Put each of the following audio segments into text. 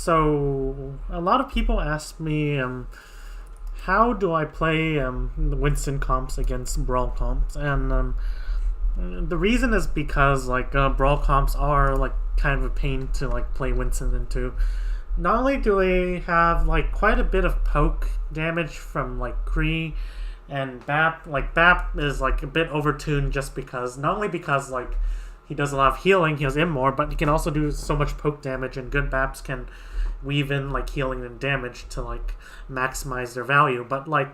So a lot of people ask me, how do I play the Winston comps against Brawl comps, and the reason is because Brawl comps are like kind of a pain to like play Winston into. Not only do they have like quite a bit of poke damage from like Kree and Bap, like Bap is like a bit overtuned just because not only because like he does a lot of healing, he has Immor, but he can also do so much poke damage, and good Baps can weave in like healing and damage to like maximize their value. But like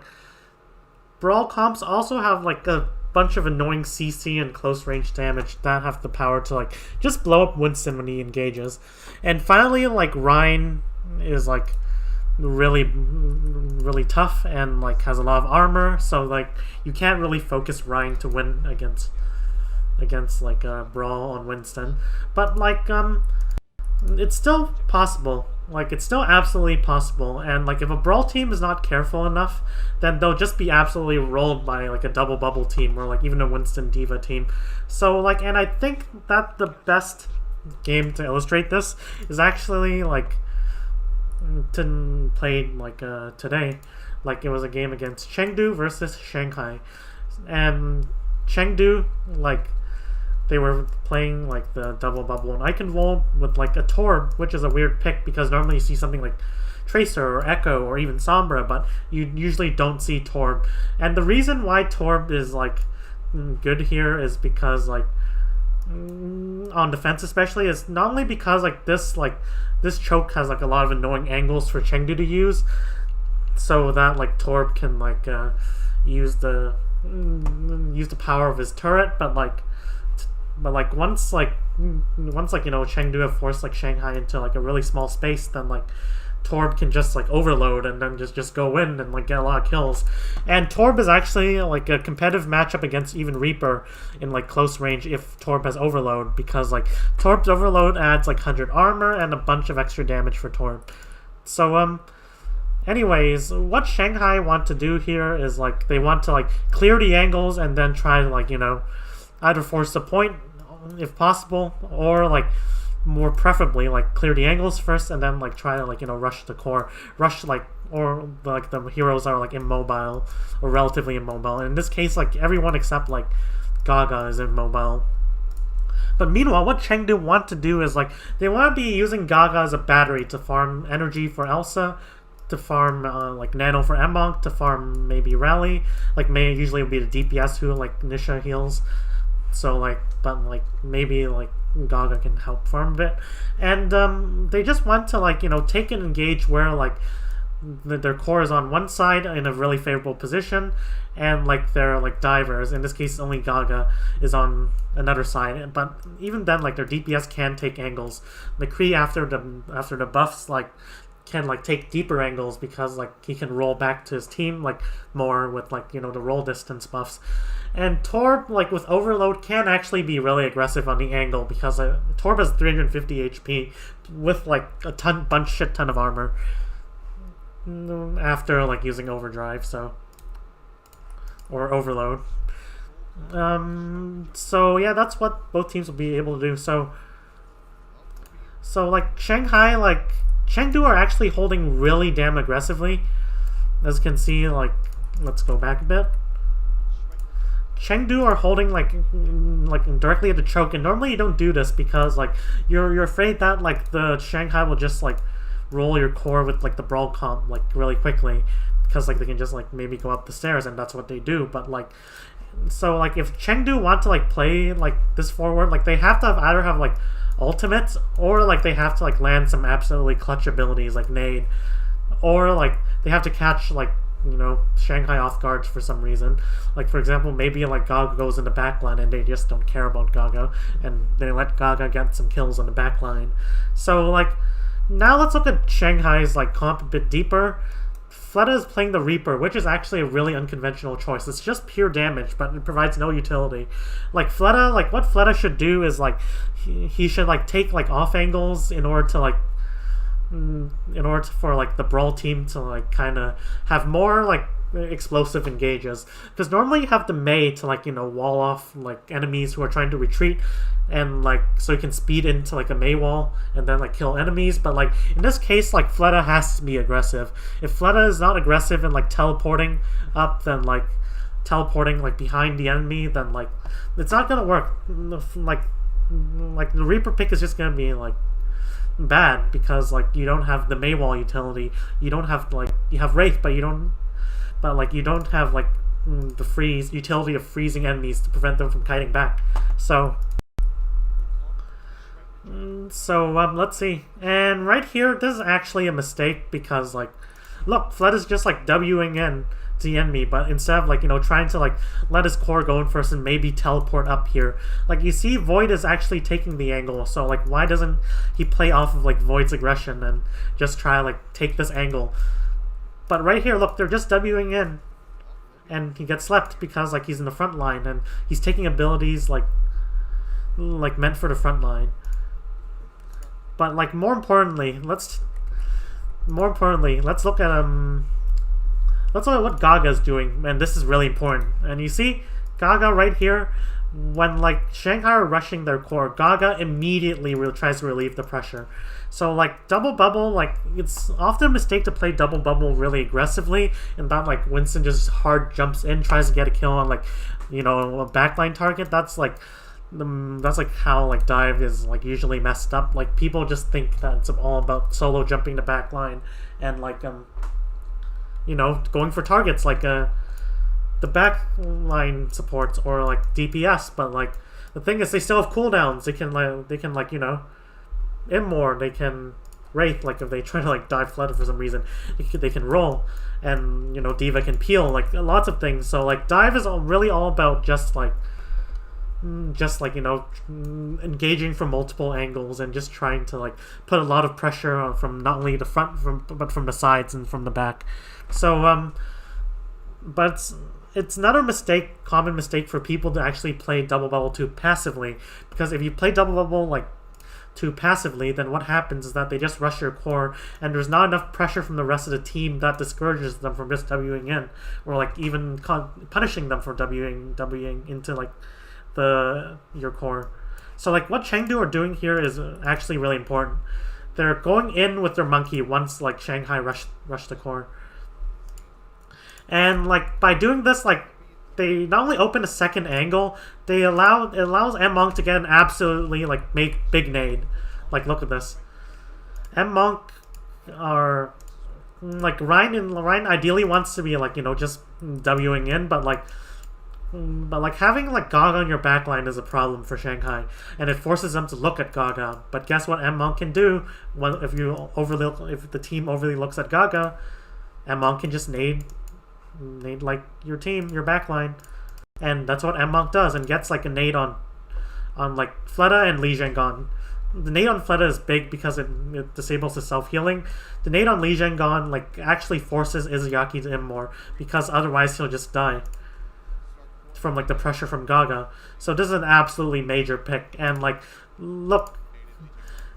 Brawl comps also have like a bunch of annoying CC and close range damage that have the power to like just blow up Winston when he engages. And finally, like Ryan is like really tough and like has a lot of armor, so like you can't really focus Ryan to win against like Brawl on Winston. But like it's still possible. Like, it's still absolutely possible, and like if a Brawl team is not careful enough, then they'll just be absolutely rolled by like a double bubble team or like even a Winston Diva team. So like, and I think that the best game to illustrate this is actually like played like today. Like, it was a game against Chengdu versus Shanghai, and Chengdu, like, they were playing like the double bubble and Eichenwalde with like a Torb, which is a weird pick because normally you see something like Tracer or Echo or even Sombra, but you usually don't see Torb. And the reason why Torb is like good here is because like on defense especially is not only because like this choke has like a lot of annoying angles for Chengdu to use, so that like Torb can like use the power of his turret, but once Chengdu have forced like Shanghai into like a really small space, then like Torb can just like overload and then just go in and like get a lot of kills. And Torb is actually like a competitive matchup against even Reaper in like close range if Torb has overload, because like Torb's overload adds like 100 armor and a bunch of extra damage for Torb. So anyways, what Shanghai want to do here is like they want to like clear the angles and then try to like either force the point if possible, or like more preferably like clear the angles first and then like try to like rush the core, or like the heroes are like immobile or relatively immobile. And in this case, like everyone except like Gaga is immobile. But meanwhile, what Chengdu want to do is like they want to be using Gaga as a battery to farm energy for Elsa, to farm like Nano for Mbonk, to farm maybe Rally. Like usually it would be the DPS who like Nisha heals. So like, but like maybe like Gaga can help farm a bit, and they just want to like take and engage where like their core is on one side in a really favorable position, and like their like divers, in this case only Gaga, is on another side. But even then, like their DPS can take angles. McCree after the buffs like can like take deeper angles because like he can roll back to his team like more with like the roll distance buffs. And Torb, like with overload, can actually be really aggressive on the angle because Torb has 350 HP with like a shit ton of armor after like using overdrive, or overload. So yeah, that's what both teams will be able to do. So like Shanghai, like Chengdu are actually holding really damn aggressively. As you can see, like, let's go back a bit. Chengdu are holding like directly at the choke, and normally you don't do this because like you're afraid that like the Shanghai will just like roll your core with like the Brawl comp like really quickly, because like they can just like maybe go up the stairs, and that's what they do. But like, so like if Chengdu want to like play like this forward, like they have to either have like ultimates, or like they have to like land some absolutely clutch abilities like Nade, or like they have to catch like Shanghai off guards for some reason. Like for example, maybe like Gaga goes in the backline and they just don't care about Gaga, and they let Gaga get some kills on the backline. So like now let's look at Shanghai's like comp a bit deeper. Fleta is playing the Reaper, which is actually a really unconventional choice. It's just pure damage, but it provides no utility. Like Fleta, like what Fleta should do is like he should like take like off angles in order for like the Brawl team to like kind of have more like explosive engages, because normally you have the Mei to like, you know, wall off like enemies who are trying to retreat, and like so you can speed into like a Mei wall and then like kill enemies. But like in this case, like Fleta has to be aggressive. If Fleta is not aggressive and like teleporting up, then like teleporting like behind the enemy, then like it's not gonna work. Like the Reaper pick is just gonna be like bad, because like you don't have the Mei wall utility, you don't have like, you have Wraith, but you don't have like the freeze utility of freezing enemies to prevent them from kiting back. So let's see. And right here, this is actually a mistake, because like, look, Fled is just like Wing in to the enemy, but instead of like, you know, trying to like let his core go in first and maybe teleport up here, like you see Void is actually taking the angle. So like, why doesn't he play off of like Void's aggression and just try like take this angle? But right here, look, they're just Wing in, and he gets slept because like he's in the front line and he's taking abilities like meant for the front line. But like more importantly, let's look at what Gaga is doing, and this is really important. And you see Gaga right here, when like Shanghai are rushing their core, Gaga immediately tries to relieve the pressure. So like double bubble, like it's often a mistake to play double bubble really aggressively, and that like Winston just hard jumps in, tries to get a kill on like, you know, a backline target. That's like how like dive is like usually messed up. Like people just think that it's all about solo jumping the backline and like you know, going for targets like the backline supports or like DPS. But like the thing is, they still have cooldowns. They can like, you know, Immor, they can Wraith, like if they try to like dive Flood for some reason, they can roll, and you know, Diva can peel, like lots of things. So like dive is really all about just like you know, engaging from multiple angles and just trying to like put a lot of pressure on from not only the front but from the sides and from the back. So but it's another common mistake for people to actually play double bubble too passively, because if you play double bubble like too passively, then what happens is that they just rush your core, and there's not enough pressure from the rest of the team that discourages them from just Wing in, or like even punishing them for Wing into like your core. So like what Chengdu are doing here is actually really important. They're going in with their monkey once like Shanghai rush the core, and like by doing this, like they not only open a second angle, it allows M Monk to get an absolutely like big nade. Like look at this. M Monk are like Ryan ideally wants to be like, you know, just Wing in, but like having like Gaga on your backline is a problem for Shanghai, and it forces them to look at Gaga. But guess what M Monk can do? Well, if the team overly looks at Gaga, M Monk can just nade like your backline, and that's what M Monk does, and gets like a nade on like Fleta and Li Zhenggan. The nade on Fleta is big because it disables his self-healing. The nade on Li Zhenggan like actually forces Izayaki to Immor, because otherwise he'll just die from like the pressure from Gaga. So this is an absolutely major pick. And like look,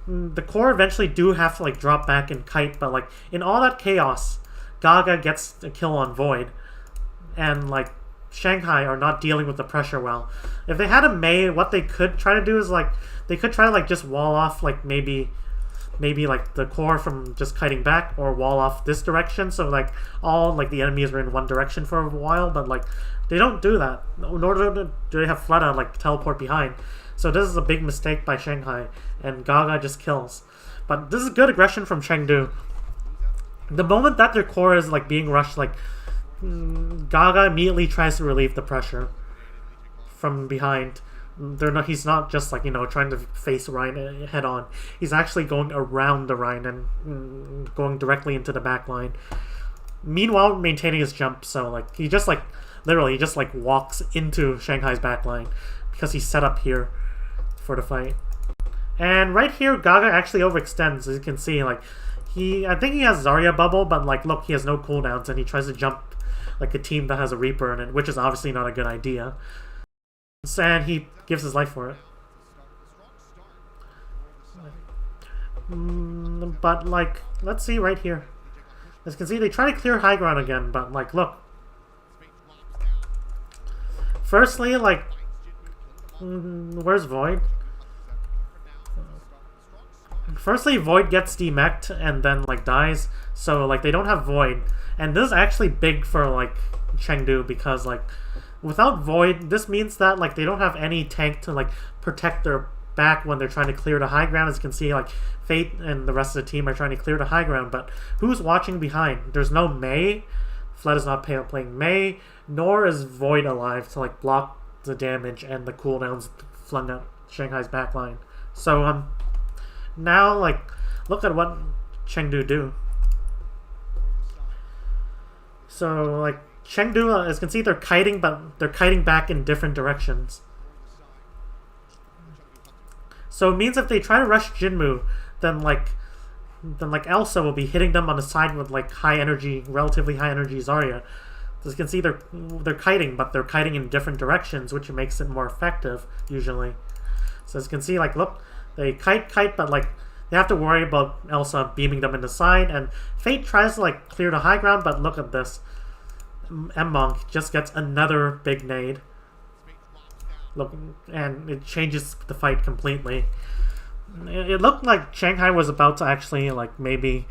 the core eventually do have to like drop back and kite, but like in all that chaos, Gaga gets a kill on Void, and like Shanghai are not dealing with the pressure well. If they had a Mei, what they could try to do is like they could try to like just wall off like maybe like the core from just kiting back, or wall off this direction, so like all like the enemies are in one direction for a while. But like they don't do that, nor do they have Fleta like teleport behind. So this is a big mistake by Shanghai, and Gaga just kills. But this is good aggression from Chengdu. The moment that their core is like being rushed, like Gaga immediately tries to relieve the pressure from behind. He's not just like, you know, trying to face Ryan head on. He's actually going around the Ryan and going directly into the back line. Meanwhile, maintaining his jump. So like he just like literally just like walks into Shanghai's back line because he's set up here for the fight. And right here, Gaga actually overextends, as you can see. Like I think he has Zarya bubble, but like look, he has no cooldowns, and he tries to jump like a team that has a Reaper in it, which is obviously not a good idea. And he gives his life for it. But like, let's see right here. As you can see, they try to clear high ground again, but like look, Firstly, like, where's Void? Firstly, Void gets demeched and then like dies, so like they don't have Void, and this is actually big for like Chengdu because like without Void, this means that like they don't have any tank to like protect their back when they're trying to clear the high ground. As you can see, like Fate and the rest of the team are trying to clear the high ground, but who's watching behind? There's no Mei. Flood is not playing Mei, nor is Void alive to like block the damage and the cooldowns flung at Shanghai's backline. So now like look at what Chengdu do. So like Chengdu, as you can see, they're kiting, but they're kiting back in different directions. So it means if they try to rush Jinmu, then like Elsa will be hitting them on the side with like high energy, relatively high energy Zarya. As you can see, they're kiting, but they're kiting in different directions, which makes it more effective usually. So as you can see, like look, they kite, but like they have to worry about Elsa beaming them in the side, and Fate tries to like clear the high ground, but look at this. M-Monk just gets another big nade. Look, and it changes the fight completely. It looked like Shanghai was about to actually like maybe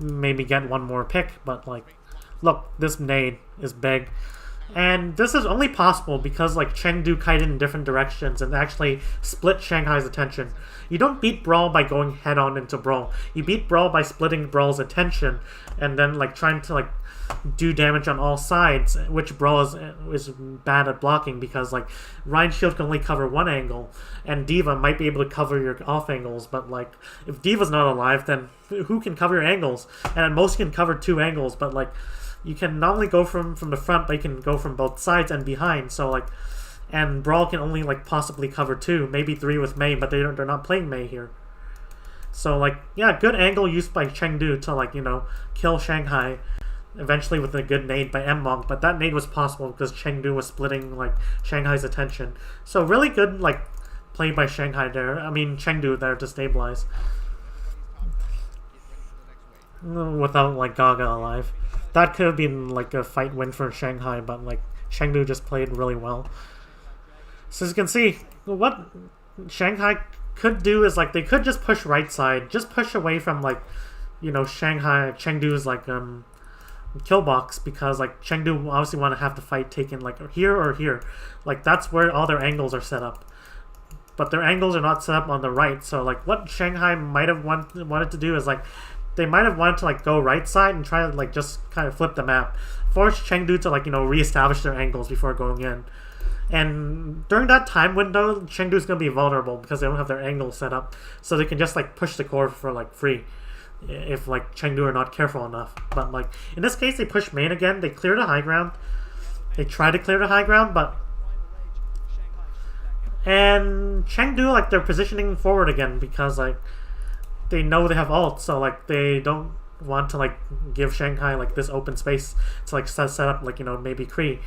get one more pick, but like look, this nade is big. And this is only possible because like Chengdu kited in different directions and actually split Shanghai's attention. You don't beat Brawl by going head on into Brawl. You beat Brawl by splitting Brawl's attention and then like trying to like do damage on all sides, which Brawl is bad at blocking because like Ryan Shield can only cover one angle and D.Va might be able to cover your off angles, but like if D.Va's not alive, then who can cover your angles? And at most you can cover two angles, but like you can not only go from the front, but you can go from both sides and behind. So like, and Brawl can only like possibly cover two, maybe three with Mei, but they're not playing Mei here. So like, yeah, good angle used by Chengdu to like, you know, kill Shanghai eventually with a good nade by M-Monk, but that nade was possible because Chengdu was splitting like Shanghai's attention. So really good like play by Shanghai there. I mean Chengdu there to stabilize without like Gaga alive. That could have been like a fight win for Shanghai, but like Chengdu just played really well. So as you can see, what Shanghai could do is like they could just push right side, just push away from like, you know, Chengdu's like kill box, because like Chengdu obviously want to have the fight taken like here or here. Like that's where all their angles are set up. But their angles are not set up on the right, so like what Shanghai might have wanted to do is like they might have wanted to like go right side and try to like just kind of flip the map, force Chengdu to like, you know, reestablish their angles before going in. And during that time window, Chengdu's gonna be vulnerable because they don't have their angles set up, so they can just like push the core for like free if like Chengdu are not careful enough. But like in this case, they push main again. They clear the high ground. They try to clear the high ground, but and Chengdu like they're positioning forward again because like they know they have ult, so like they don't want to like give Shanghai like this open space to like set up like, you know, maybe Kree.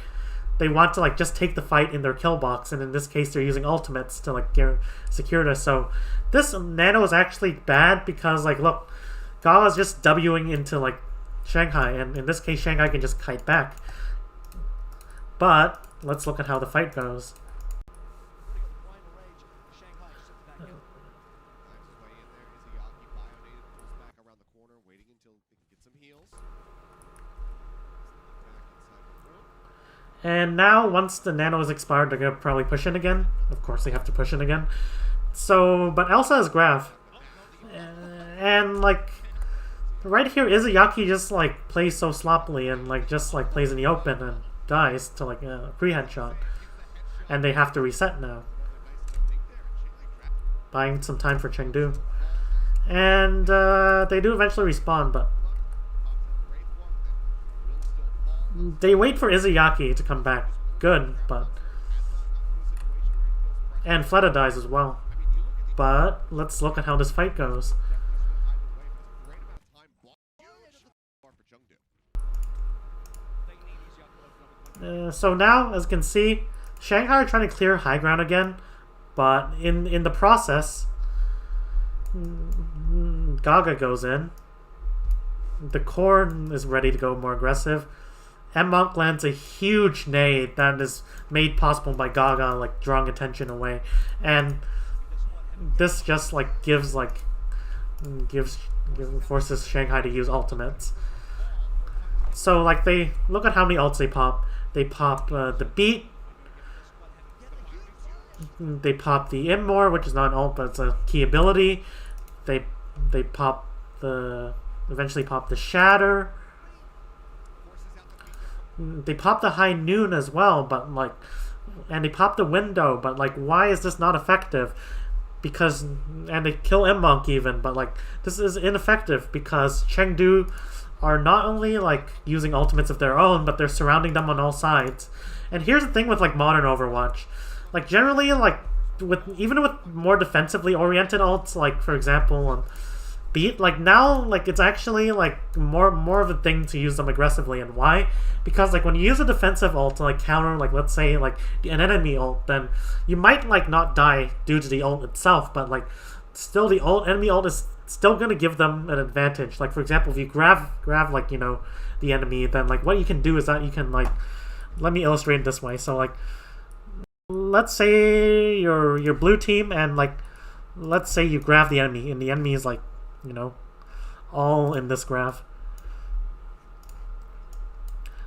They want to like just take the fight in their kill box, and in this case they're using ultimates to like secure this. So this nano is actually bad because like look, Gawa's just Wing into like Shanghai, and in this case Shanghai can just kite back. But let's look at how the fight goes. And now, once the nano is expired, they're going to probably push in again. Of course, they have to push in again. So, but Elsa has Graph. And, like, right here, Izayaki just, like, plays so sloppily and, like, just, like, plays in the open and dies to, like, a pre-headshot. And they have to reset now. Buying some time for Chengdu. And, they do eventually respawn, but they wait for Izayaki to come back. Good, but and Fleta dies as well. But let's look at how this fight goes. So now, as you can see, Shanghai are trying to clear high ground again, but in the process, Gaga goes in. The core is ready to go more aggressive. M-Monk lands a huge nade that is made possible by Gaga like drawing attention away, and this just like forces Shanghai to use ultimates. So like they look at how many ults they pop. They pop the beat. They pop the Immor, which is not an ult but it's a key ability. They eventually pop the Shatter. They pop the High Noon as well, but like, and they pop the Window, but like, why is this not effective? Because, and they kill M-Monk even, but like, this is ineffective because Chengdu are not only like using ultimates of their own, but they're surrounding them on all sides. And here's the thing with like modern Overwatch, like generally like even with more defensively oriented ults, like for example beat, like now like it's actually like more of a thing to use them aggressively. And why? Because like when you use a defensive ult to like counter like let's say like an enemy ult, then you might like not die due to the ult itself, but like still the enemy ult is still gonna give them an advantage. Like for example, if you grab like, you know, the enemy, then like what you can do is that you can like, let me illustrate it this way. So like let's say your blue team, and like let's say you grab the enemy and the enemy is like, you know, all in this graph.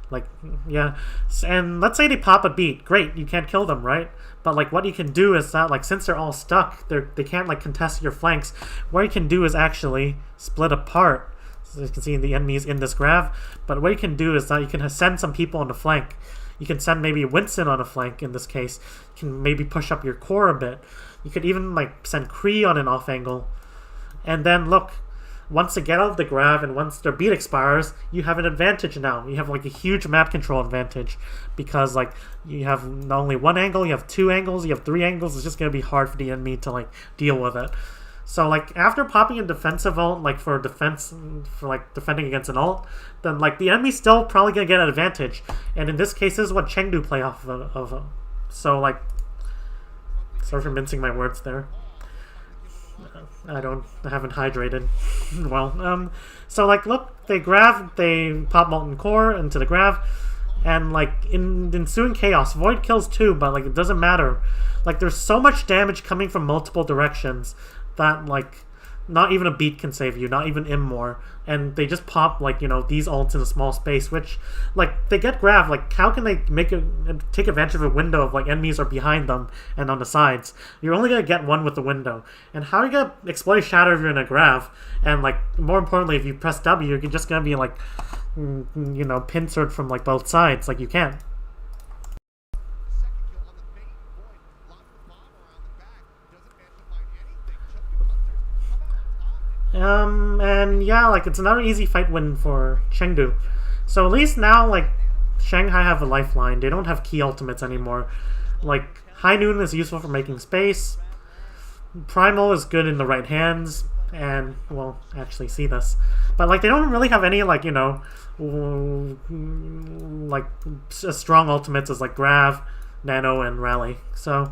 Like, yeah. And let's say they pop a beat. Great, you can't kill them, right? But like what you can do is that like since they're all stuck, they can't like contest your flanks. What you can do is actually split apart. So you can see the enemies in this graph. But what you can do is that you can send some people on the flank. You can send maybe Winston on a flank in this case. You can maybe push up your core a bit. You could even like send Kree on an off angle. And then look, once they get out of the grab and once their beat expires, you have an advantage now. You have like a huge map control advantage because like you have not only one angle, you have two angles, you have three angles. It's just going to be hard for the enemy to like deal with it. So like after popping a defensive ult, like for defense, for like defending against an ult, then like the enemy's still probably going to get an advantage. And in this case, this is what Chengdu play off of. So like, sorry for mincing my words there. I haven't hydrated well. So like look, they pop Molten Core into the grab, and like in the ensuing chaos, Void kills too, but like it doesn't matter. Like there's so much damage coming from multiple directions that like not even a beat can save you, not even Immor. And they just pop like, you know, these ults in a small space, which like they get grabbed. Like how can they take advantage of a window of like enemies are behind them and on the sides? You're only gonna get one with the window. And how are you gonna exploit Shatter if you're in a grab? And like more importantly, if you press W, you're just gonna be like, you know, pincered from like both sides. Like you can't. And yeah, like it's another easy fight win for Chengdu. So at least now, like, Shanghai have a lifeline. They don't have key ultimates anymore. Like, High Noon is useful for making space. Primal is good in the right hands. And, well, actually see this. But, like, they don't really have any, like, you know, like, strong ultimates as, like, Grav, Nano, and Rally. So,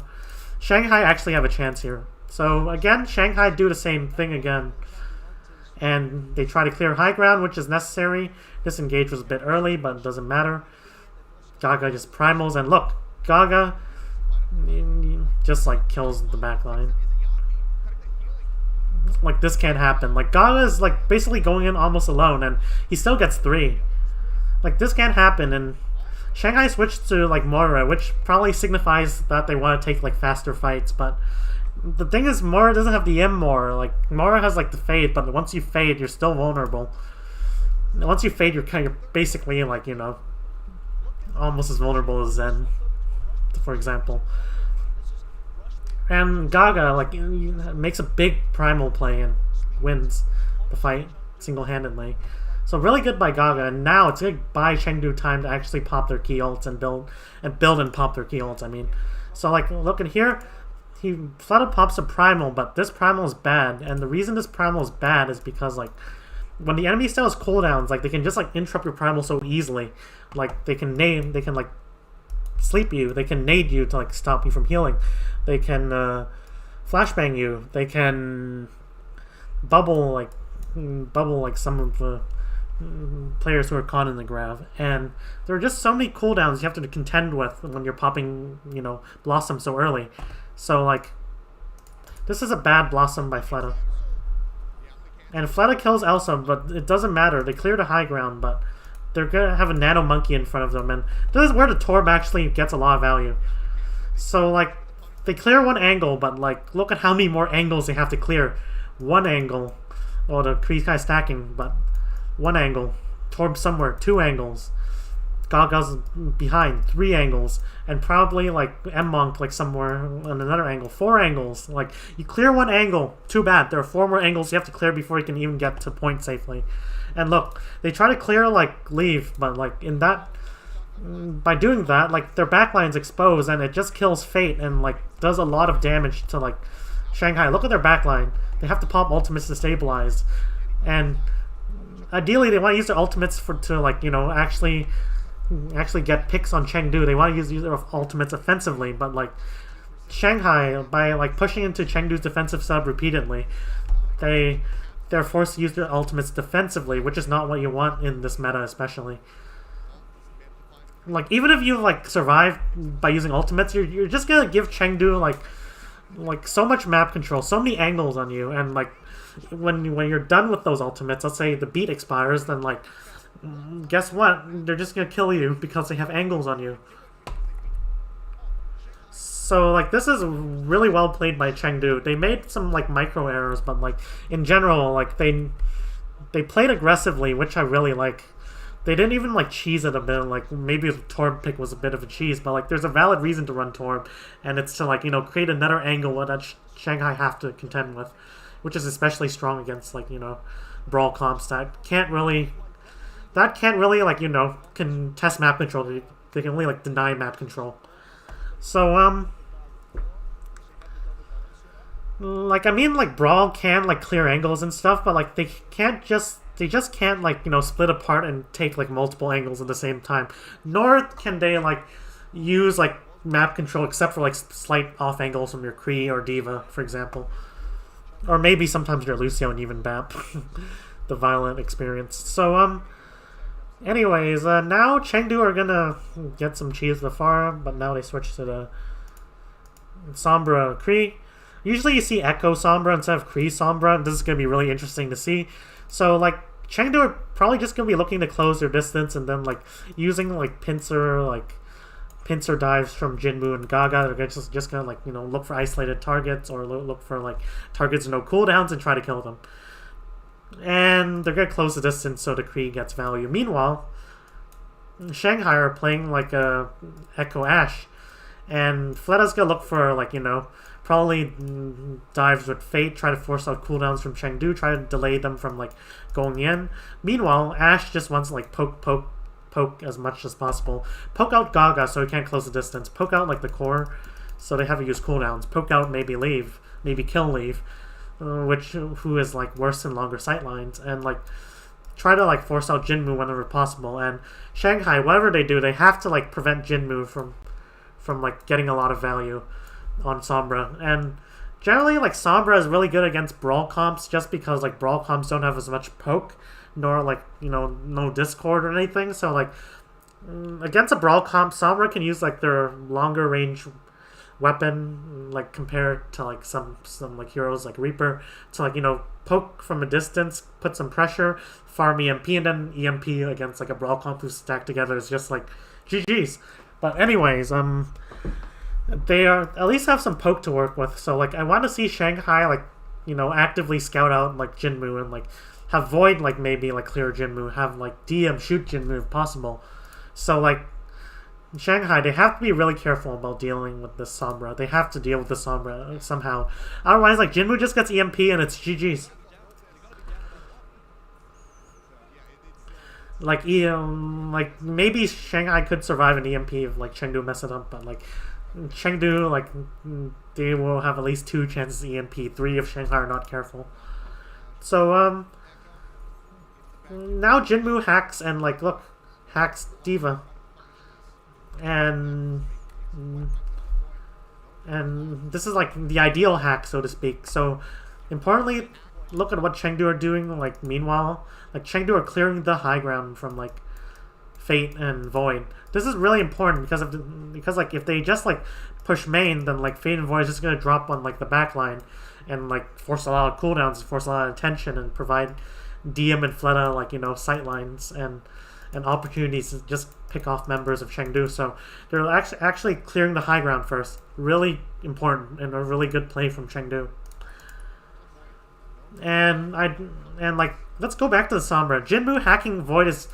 Shanghai actually have a chance here. So, again, Shanghai do the same thing again. And they try to clear high ground, which is necessary. Disengage was a bit early, but it doesn't matter. Gaga just primals, and look, Gaga just like kills the backline. Like this can't happen. Like Gaga is like basically going in almost alone, and he still gets 3. Like this can't happen, and Shanghai switched to like Moira, which probably signifies that they want to take like faster fights, but the thing is, Moira doesn't have the Immor. Like, Moira has, like, the Fade, but once you Fade, you're still vulnerable. Once you Fade, you're basically, like, you know, almost as vulnerable as Zen, for example. And Gaga, like, makes a big primal play and wins the fight single-handedly. So really good by Gaga, and now it's going to buy Chengdu time to actually pop their key ults and build and pop their key ults, I mean. So, like, look at here. He flat pops a primal, but this primal is bad, and the reason this primal is bad is because like when the enemy still has cooldowns, like they can just like interrupt your primal so easily. Like they can like sleep you, they can nade you to like stop you from healing, they can flashbang you, they can bubble like some of the players who are caught in the grab, and there are just so many cooldowns you have to contend with when you're popping, Blossom so early. So like, this is a bad Blossom by Fleta. And Fleta kills Elsa, but it doesn't matter. They cleared a high ground, but they're gonna have a Nano Monkey in front of them, and this is where the Torb actually gets a lot of value. So like, they clear one angle, but like, look at how many more angles they have to clear. One angle, the Kree guy stacking, but one angle, Torb somewhere, 2 angles, Gaga's behind, 3 angles, and probably like M-Monk like somewhere on another angle, 4 angles. Like, you clear one angle, too bad. There are 4 more angles you have to clear before you can even get to point safely. And look, they try to clear like Leave, but like by doing that, like their backline's exposed and it just kills Fate and like does a lot of damage to like Shanghai. Look at their backline. They have to pop ultimates to stabilize, and ideally they want to use their ultimates to actually get picks on Chengdu. They want to use their ultimates offensively, but like Shanghai, by like pushing into Chengdu's defensive sub repeatedly, they're forced to use their ultimates defensively, which is not what you want in this meta, especially. Like, even if you like survive by using ultimates, you're just gonna give Chengdu like so much map control, so many angles on you, and like when you're done with those ultimates, let's say the beat expires, then like guess what? They're just gonna kill you because they have angles on you. So like, this is really well played by Chengdu. They made some like micro errors, but like in general, like they played aggressively, which I really like. They didn't even like cheese it a bit. Like, maybe the Torb pick was a bit of a cheese, but like there's a valid reason to run Torb, and it's to like create another angle that Shanghai have to contend with, which is especially strong against like brawl comps that can't really like contest map control. They can only like deny map control. So like, I mean, like brawl can like clear angles and stuff, but like they just can't like split apart and take like multiple angles at the same time. Nor can they like use like map control except for like slight off angles from your Kree or Diva, for example, or maybe sometimes your Lucio and even Bap, the violent experience. So anyways, now Chengdu are gonna get some cheese before, but now they switch to the Sombra Kree. Usually you see Echo Sombra instead of Kree Sombra. This is gonna be really interesting to see. So like, Chengdu are probably just gonna be looking to close their distance, and then like using like pincer dives from Jinmu and Gaga. They're just gonna like look for isolated targets, or look for like targets with no cooldowns and try to kill them. And they're gonna close the distance so the Kree gets value. Meanwhile, Shanghai are playing like a Echo Ash, and Fleta's gonna look for like probably dives with Fate, try to force out cooldowns from Chengdu, try to delay them from like going in. Meanwhile, Ash just wants to like poke as much as possible. Poke out Gaga so he can't close the distance. Poke out like the core so they have to use cooldowns. Poke out maybe Leave, maybe kill Leave, who is like worse in longer sightlines, and like try to like force out Jinmu whenever possible. And Shanghai, whatever they do, they have to like prevent Jinmu from like getting a lot of value on Sombra. And generally like Sombra is really good against brawl comps, just because like brawl comps don't have as much poke, nor like no discord or anything. So like against a brawl comp, Sombra can use like their longer range weapon, like compared to like some like heroes like Reaper, to like poke from a distance, put some pressure, farm EMP, and then EMP against like a brawl comp who's stacked together is just like GG's. But anyways, they at least have some poke to work with. So like, I want to see Shanghai like actively scout out like Jinmu, and like have Void like maybe like clear Jinmu, have like DM shoot Jinmu if possible. So like, Shanghai, they have to be really careful about dealing with this Sombra. They have to deal with the Sombra somehow. Otherwise, like, Jinmu just gets EMP and it's GG's. Like, maybe Shanghai could survive an EMP if like Chengdu mess it up, but like Chengdu, like, they will have at least 2 chances EMP, 3 if Shanghai are not careful. So now Jinmu hacks, and like, look, hacks Diva, and this is like the ideal hack, so to speak. So importantly, look at what Chengdu are doing. Like meanwhile, like Chengdu are clearing the high ground from like Fate and Void. This is really important because like if they just like push main, then like Fate and Void is just gonna drop on like the back line and like force a lot of cooldowns, force a lot of attention, and provide DM and Fleta like sight lines and opportunities to just pick off members of Chengdu. So they're actually clearing the high ground first. Really important and a really good play from Chengdu. And like let's go back to the Sombra. Jinmu hacking Void is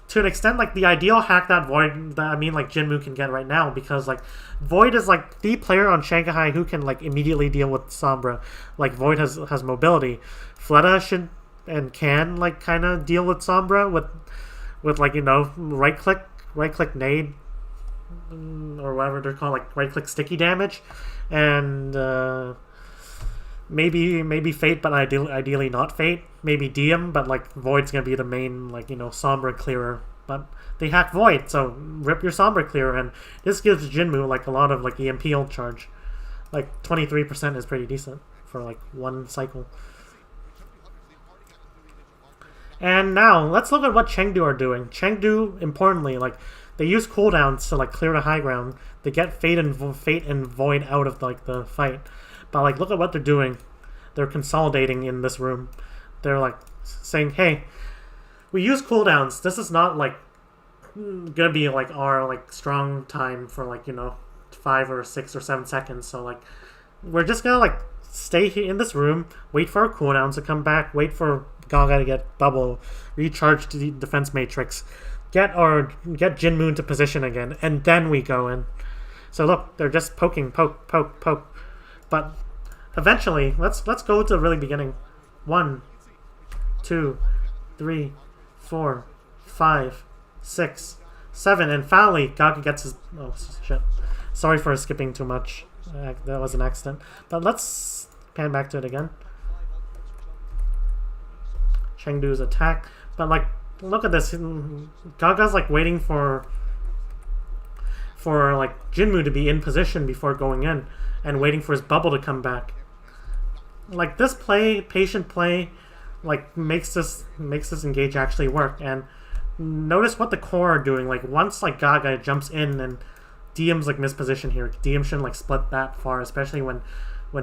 to an extent like the ideal hack that Void like Jinmu can get right now, because like Void is like the player on Shanghai who can like immediately deal with Sombra. Like Void has mobility. Fleta should and can like kind of deal with Sombra with like right click nade or whatever they're called, like right click sticky damage, and maybe Fate, but ideally not Fate. Maybe DM, but like Void's gonna be the main like Sombra clearer. But they hack Void, so rip your Sombra clearer, and this gives Jinmu like a lot of like EMP ult charge. Like 23% is pretty decent for like one cycle. And now let's look at what Chengdu are doing. Chengdu, importantly, like they use cooldowns to like clear the high ground. They get Fate and Void out of like the fight. But like look at what they're doing. They're consolidating in this room. They're like saying, "Hey, we use cooldowns. This is not like gonna be like our like strong time for like 5 or 6 or 7 seconds. So like we're just gonna like stay here in this room, wait for our cooldowns to come back, wait for Gaga to get bubble, recharge the defense matrix, get Jinmu into position again, and then we go in." So look, they're just poking, poke. But eventually, let's go to the really beginning. 1, 2, 3, 4, 5, 6, 7, and finally Gaga gets his. Oh shit! Sorry for skipping too much. That was an accident. But let's pan back to it again. Chengdu's attack, but like look at this. Gaga's like waiting for like Jinmu to be in position before going in, and waiting for his bubble to come back. Like this play, patient play, like makes this engage actually work. And notice what the core are doing. Like once like Gaga jumps in and DM's like misposition here. DM shouldn't like split that far, especially when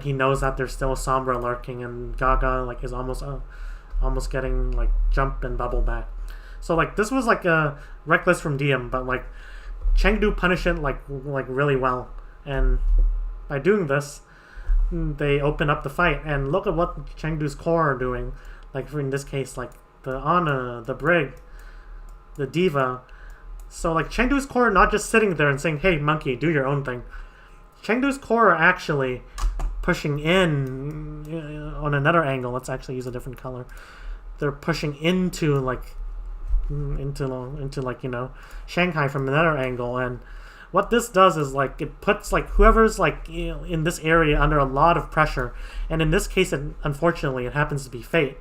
he knows that there's still a Sombra lurking and Gaga like is almost getting like jump and bubble back. So like this was like a reckless from DM, but like Chengdu punished it like really well, and by doing this they open up the fight. And look at what Chengdu's core are doing. Like in this case, like the Ana, the Brig, the Diva. So like Chengdu's core are not just sitting there and saying, "Hey monkey, do your own thing." Chengdu's core are actually pushing in on another angle. Let's actually use a different color. They're pushing into Shanghai from another angle, and what this does is like it puts like whoever's like in this area under a lot of pressure. And in this case, unfortunately, it happens to be Fate.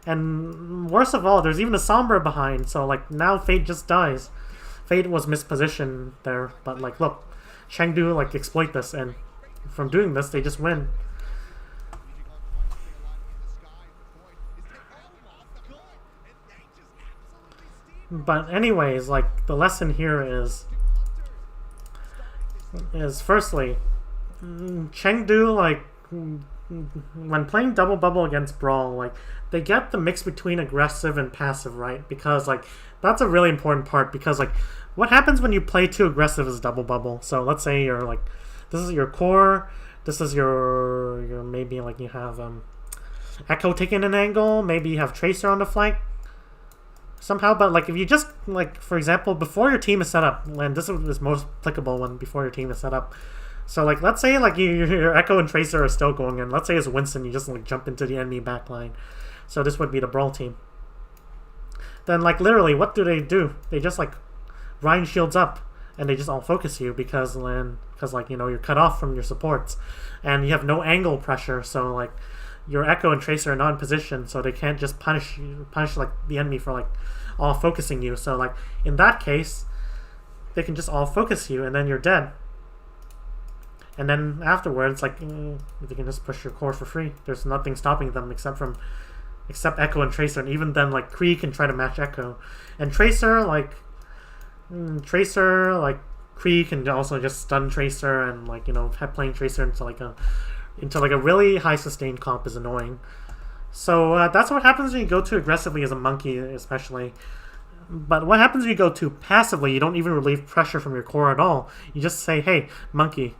And worst of all, there's even a Sombra behind. So like now Fate just dies. Fate was mispositioned there, but like look, Chengdu like exploit this, and from doing this, they just win. But anyways, like the lesson here is firstly, Chengdu like when playing double bubble against Brawl, like they get the mix between aggressive and passive right, because like that's a really important part, because like what happens when you play too aggressive is double bubble. So let's say you're like, this is your core, this is your maybe like you have Echo taking an angle, maybe you have Tracer on the flank somehow. But like if you just like, for example, before your team is set up, and this is most applicable when before your team is set up. So like let's say like your Echo and Tracer are still going in. Let's say it's Winston, you just like jump into the enemy backline. So this would be the Brawl team. Then like literally what do? They just like Ryan shields up and they just all focus you because like you're cut off from your supports and you have no angle pressure. So like your Echo and Tracer are not in position, so they can't just punish like the enemy for like all focusing you. So like in that case, they can just all focus you and then you're dead. And then afterwards, like they can just push your core for free. There's nothing stopping them except from except Echo and Tracer, and even then like Kree can try to match Echo, and Tracer like Kree can also just stun Tracer, and like playing Tracer into like a really high sustained comp is annoying. So that's what happens when you go too aggressively as a monkey, especially. But what happens when you go too passively? You don't even relieve pressure from your core at all. You just say, "Hey, monkey,"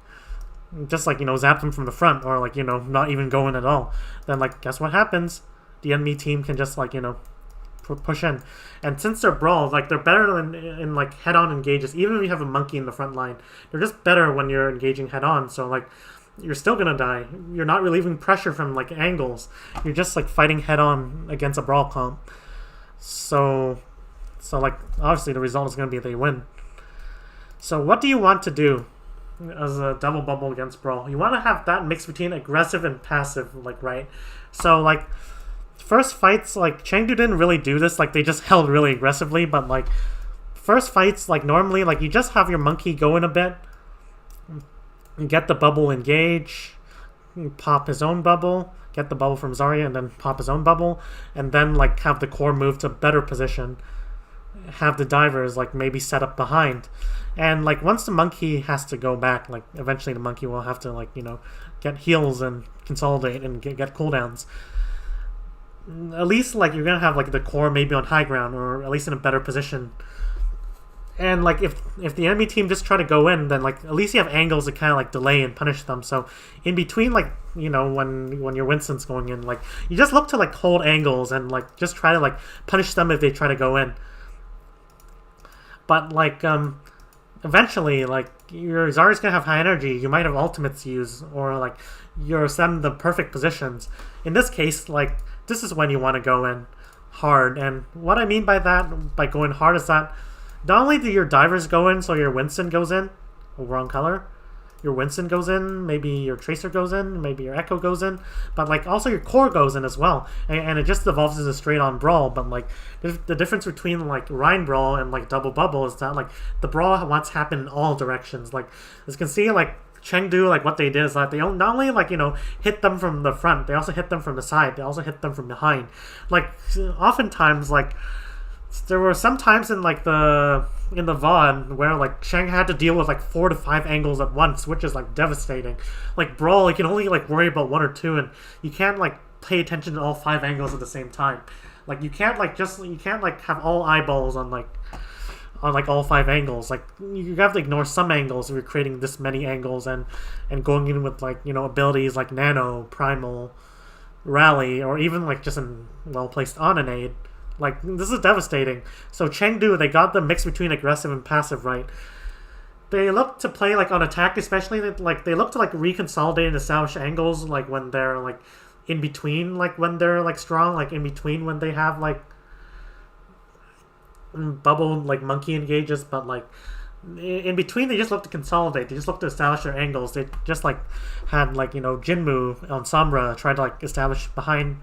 just like zap them from the front, or like not even go in at all. Then like guess what happens? The enemy team can just like push in, and since they're brawls, like they're better in like head-on engages. Even if you have a monkey in the front line, they're just better when you're engaging head-on. So like you're still gonna die. You're not relieving pressure from like angles. You're just like fighting head-on against a brawl comp. So like obviously the result is gonna be they win. So what do you want to do as a double bubble against brawl? You want to have that mix between aggressive and passive, like right. So like first fights, like Chengdu didn't really do this. Like they just held really aggressively, but like first fights, like normally, like you just have your monkey go in a bit, get the bubble engage, pop his own bubble, get the bubble from Zarya, and then pop his own bubble, and then like have the core move to better position, have the divers like maybe set up behind, and like once the monkey has to go back, like eventually the monkey will have to like get heals and consolidate and get cooldowns. At least like you're gonna have like the core maybe on high ground, or at least in a better position. And like if the enemy team just try to go in, then like at least you have angles to kind of like delay and punish them. So in between, like when your Winston's going in, like you just look to like hold angles and like just try to like punish them if they try to go in. But like eventually, like your Zarya's gonna have high energy. You might have ultimates to use, or like you're sending the perfect positions. In this case, like this is when you want to go in hard. And what I mean by that, by going hard, is that not only do your divers go in, so your Winston goes in, wrong color, your Winston goes in, maybe your Tracer goes in, maybe your Echo goes in, but like also your core goes in as well, and it just evolves as a straight-on brawl. But like the difference between like Rhine brawl and like double bubble is that like the brawl wants to happen in all directions. Like as you can see, like Chengdu, like what they did is that they not only like hit them from the front, they also hit them from the side, they also hit them from behind. Like oftentimes, like there were some times in like the VOD where like Shanghai had to deal with like 4 to 5 angles at once, which is like devastating. Like brawl, you can only like worry about 1 or 2, and you can't like pay attention to all 5 angles at the same time. Like you can't like have all eyeballs on all 5 angles. Like you have to ignore some angles if you're creating this many angles, and going in with like abilities like Nano, Primal, Rally, or even like just a well placed Onanade. Like this is devastating. So Chengdu, they got the mix between aggressive and passive right. They look to play like on attack, especially they look to like reconsolidate and establish angles like when they're like in between, like when they're like strong, like in between when they have like bubble like monkey engages. But like in between, they just look to consolidate, they just look to establish their angles. They just like had like Jinmu on Sombra tried to like establish behind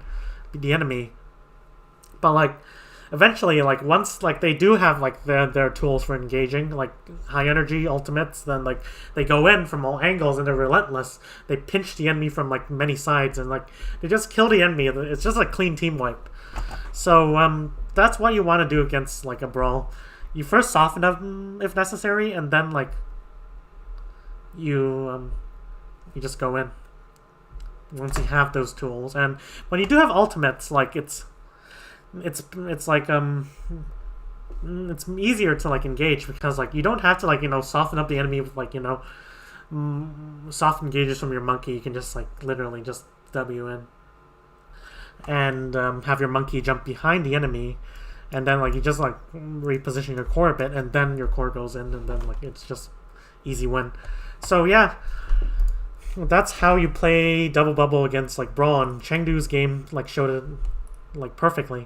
the enemy. But like eventually, like once like they do have like their tools for engaging, like high energy ultimates, then like they go in from all angles and they're relentless. They pinch the enemy from like many sides, and like they just kill the enemy. It's just a clean team wipe. So that's what you want to do against like a brawl. You first soften them if necessary, and then like you just go in once you have those tools. And when you do have ultimates, like it's like it's easier to like engage, because like you don't have to like soften up the enemy with like soft engages from your monkey. You can just like literally just W in and have your monkey jump behind the enemy, and then like you just like reposition your core a bit, and then your core goes in, and then like it's just easy win. So yeah, that's how you play double bubble against like brawl, and Chengdu's game like showed it like perfectly.